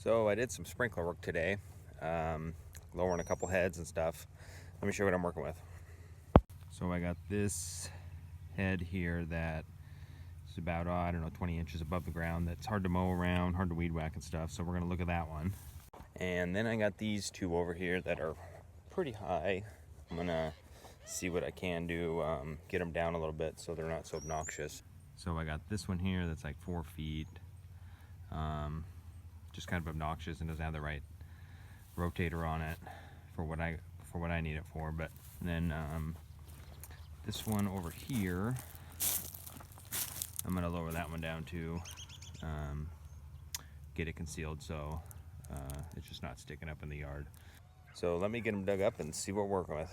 So I did some sprinkler work today, lowering a couple heads and stuff. Let me show you what I'm working with. So I got this head here that is about, I don't know, 20 inches above the ground. That's hard to mow around, hard to weed whack and stuff. So we're gonna look at that one. And then I got these two over here that are pretty high. I'm gonna see what I can do, get them down a little bit so they're not so obnoxious. So I got this one here that's like 4 feet. Just kind of obnoxious and doesn't have the right rotator on it for what I need it for. But then this one over here, I'm gonna lower that one down to get it concealed so it's just not sticking up in the yard. So let me get them dug up and see what we're working with.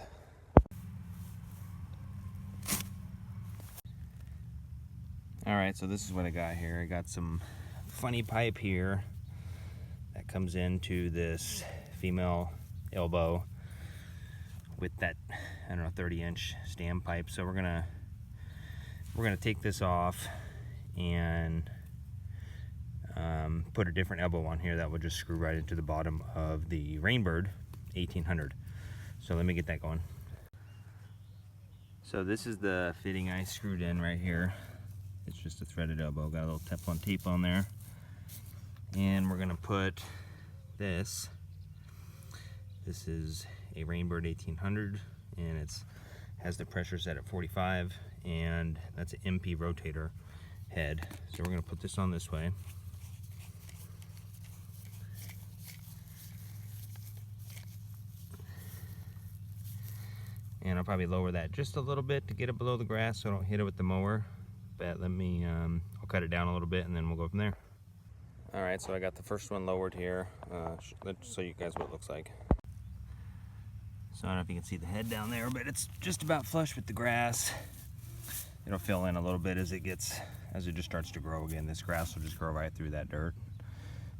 All right, so this is what I got here. I got some funny pipe here that comes into this female elbow with that, I don't know, 30-inch stem pipe. So we're gonna take this off and put a different elbow on here that will just screw right into the bottom of the Rainbird 1800. So let me get that going. So this is the fitting I screwed in right here. It's just a threaded elbow, got a little Teflon tape on there. And we're gonna put this. This is a Rainbird 1800 and it's has the pressure set at 45 and that's an MP rotator head. So we're gonna put this on this way. And I'll probably lower that just a little bit to get it below the grass so I don't hit it with the mower. But let me, I'll cut it down a little bit and then we'll go from there. All right, so I got the first one lowered here. Let's show you guys what it looks like. So I don't know if you can see the head down there, but it's just about flush with the grass. It'll fill in a little bit as it just starts to grow again. This grass will just grow right through that dirt.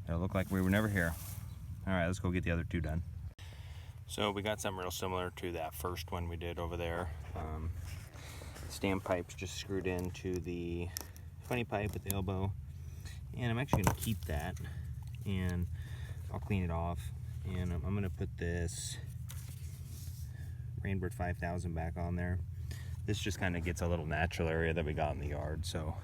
It'll look like we were never here. All right, let's go get the other two done. So we got something real similar to that first one we did over there. Stem pipe's just screwed into the funny pipe at the elbow. And I'm actually gonna keep that and I'll clean it off. And I'm gonna put this Rainbird 5000 back on there. This just kind of gets a little natural area that we got in the yard. So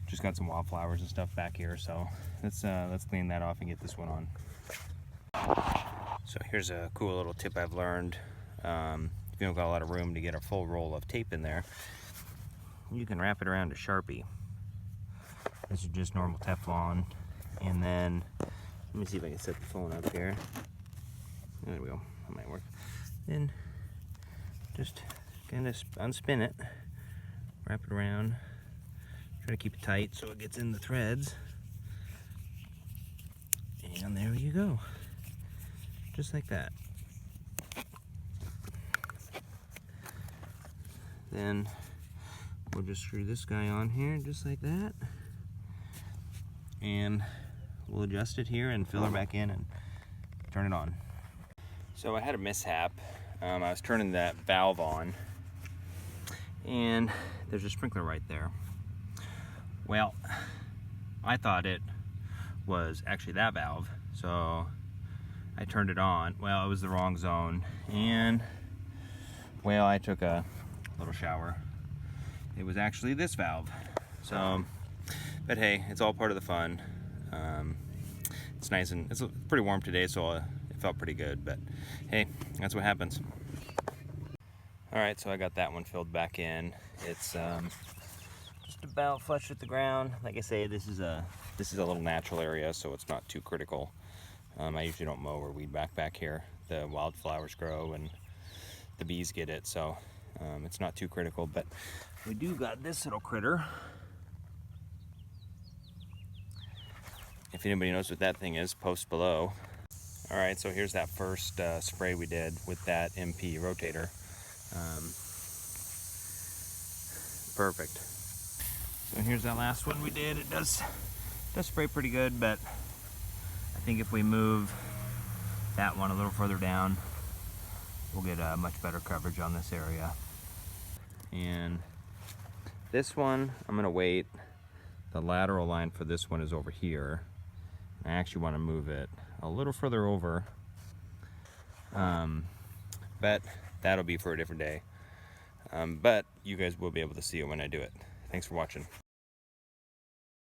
just got some wildflowers and stuff back here. So let's clean that off and get this one on. So here's a cool little tip I've learned. If you don't got a lot of room to get a full roll of tape in there, you can wrap it around a Sharpie. This is just normal Teflon. And then, let me see if I can set the phone up here. There we go, that might work. Then, just kind of unspin it, wrap it around, try to keep it tight so it gets in the threads. And there you go, just like that. Then we'll just screw this guy on here just like that. And we'll adjust it here and fill her back in and turn it on. So I had a mishap. I was turning that valve on and there's a sprinkler right there. Well, I thought it was actually that valve. So I turned it on. Well, it was the wrong zone. And well, I took a little shower. It was actually this valve. So, but hey, it's all part of the fun. It's nice and it's pretty warm today, so it felt pretty good, but hey, that's what happens. All right, so I got that one filled back in. It's just about flush with the ground. Like I say, this is a little natural area, so it's not too critical. I usually don't mow or weed back here. The wildflowers grow and the bees get it, so it's not too critical, but we do got this little critter. If anybody knows what that thing is, post below. All right, so here's that first spray we did with that MP rotator. Perfect. So here's that last one we did. It does spray pretty good, but I think if we move that one a little further down, we'll get much better coverage on this area. And this one, I'm gonna wait. The lateral line for this one is over here. I actually want to move it a little further over, but that'll be for a different day. But you guys will be able to see it when I do it. Thanks for watching.